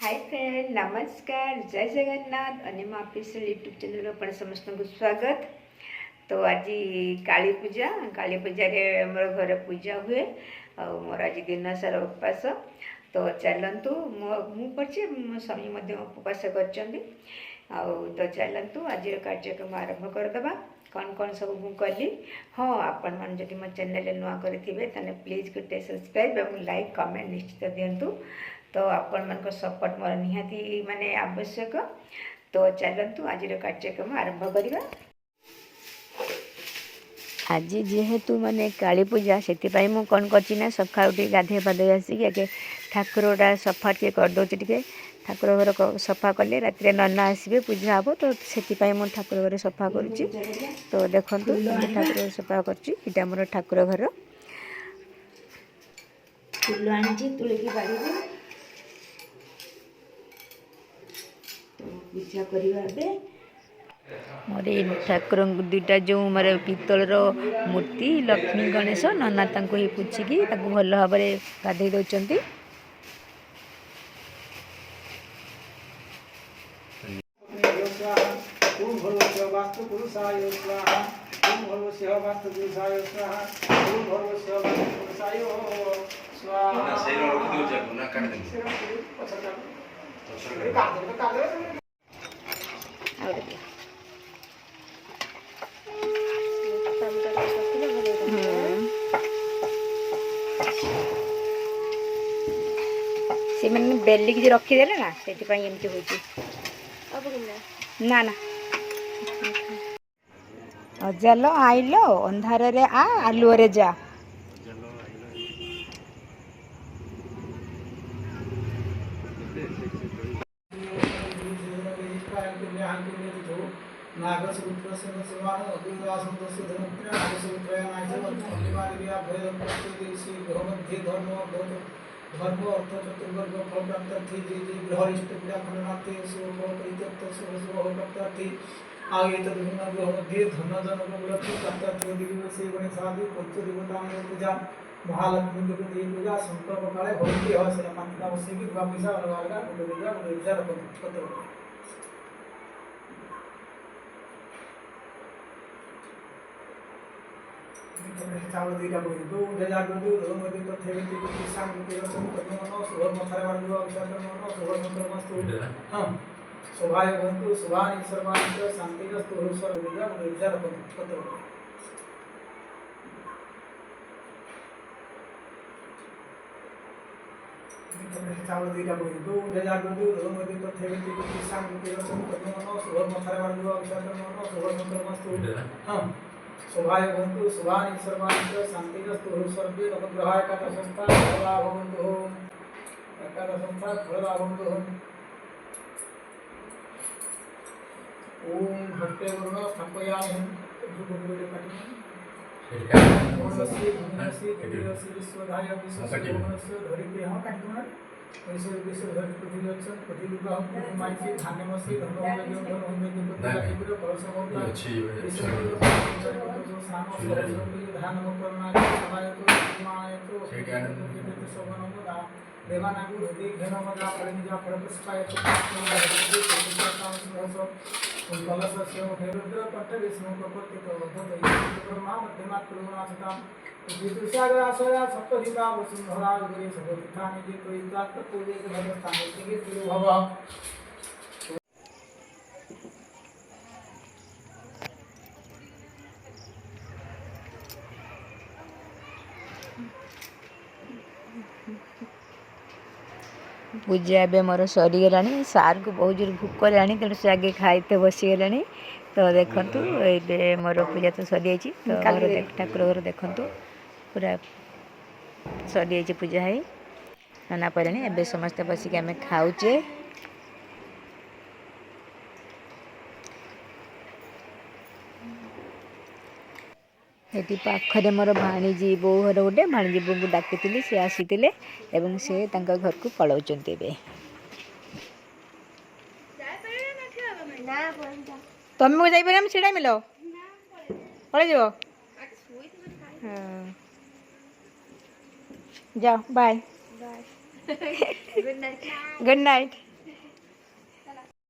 Hi friend नमस्कार जय जगन्नाथ अनिमा official YouTube channel पर समस्त को स्वागत। तो आज काली पूजा रे मोर घर पूजा हुए और मोर आज दिन सारा उपवास। तो चलतु मुझे मो स्वामी उपवास कर तो चलतु आज कार्यक्रम आरंभ करदे। कौन कौन सब मुझे हाँ आपण मैंने जब मो चैनल नुआ करेंगे प्लीज गोटे सब्सक्राइब और लाइक कमेंट निश्चित दिंतु। तो आपण मान सपोर्ट मोर निहाती माने आवश्यक। तो चलतु आज कार्यक्रम आरंभ करवा। आज जेहेतु माने काली पूजा से मु कौन कर सका गाधे पाधे आसिक आगे ठाकुरटा सफा टे करदे टे ठाकुर घर सफा कले रात नना आसबे पूजा हम तो से मुझे ठाकुर घर सफा करुच्ची। तो देखो ठाकुर सफा कर मोर ठाकुर घर फूल आनी तुलिकी बाड़ी पूजा करवा। मोर ठाकुर दुईटा जो मोर पितल मूर्ति लक्ष्मी गणेश नना ही पूछिकी भल भाव गाधे दौरान से मैंने बेलिक रखीदे ना से एमती हो ना ना अजाल आइल अंधार रे आ आलुअरे जा। धर्म अर्थ चतुर्वर्ग फल प्राप्त ग्रहरिष्ट पीड़ा खंडनाथे शुभ परित्यक्त शुभ शुभ प्राप्ति आगे विभिन्न ग्रह मध्य धन जनक लक्ष्मी प्राप्त दिवसे गणेशादि पंचदेवता पूजा महालक्ष्मी देवी पूजा संकल्प काले भक्ति है पांचटा बसैक गुआ पैसा अलग अलग गोटे पूजा पत्र चावल दुईटा बही दो जजा बंधु धर्म देव तथेति किसान के रसम कर्मनो सुभर मथारे वर्ग अवसरनो सुभर मंत्रमस्तु हां शोभाय बंधु शुभानि सर्वानि शांतिरस्तु सर्व विद्या विचार पत्र चावल दुईटा बही दो जजा बंधु धर्म देव तथेति किसान के रसम कर्मनो सुभर मथारे वर्ग अवसरनो सुभर मंत्रमस्तु हां शोभाय बंधु शुभानि सर्वानि शांतिरस्तु सर्वे नवग्रहाय एकादश संस्था फला भवन्तु एकादश संस्था फला भवन्तु। ओम भक्ते वरुण स्थापयामि गुरुदेव काटि ओमसी धनसी धीरसी विश्वधाय विश्वस्य धरिते हम काटि ऐसे विश्व धर पृथ्वी अच्छा पृथ्वी का हम माइसी धान्यमसी धर्म में धर्म में देवता टिपुर परसम होता विश्व जो सानो सरस्वती धान करना समाय तो माय तो सेठी सोमनमदा देवानागु हृदय घेनमदा परिजा परपुष्पाय तो कलश सेव रुद्र पट्ट विष्णु कपति तो ब्रह्मा मध्यमा करुणासता विदुषाग्रासया सप्तधिका वसुंधरा गुरे सबोधितानि जे त्वयितात् पूजे भगवतानि तिगे तिरु भव। पूजा ए मोर सरीगला सार को बहुत जोर भूक कलानी तेणु से आगे खाइते बसीगला। तो देखु ये मोर पूजा तो सरी तो ठाकुर घर देखु पूरा सरी पूजा है नाना पड़े एवं समस्ते बसिक आम खाऊचे। ये पाखरे मोर भाणीजी बो घर गोटे भाणीजी बो को डाकी सी आसी से घर को पलाउंट तुम को जापर छड़ा मिल पल जाओ बाय गुड नाइट।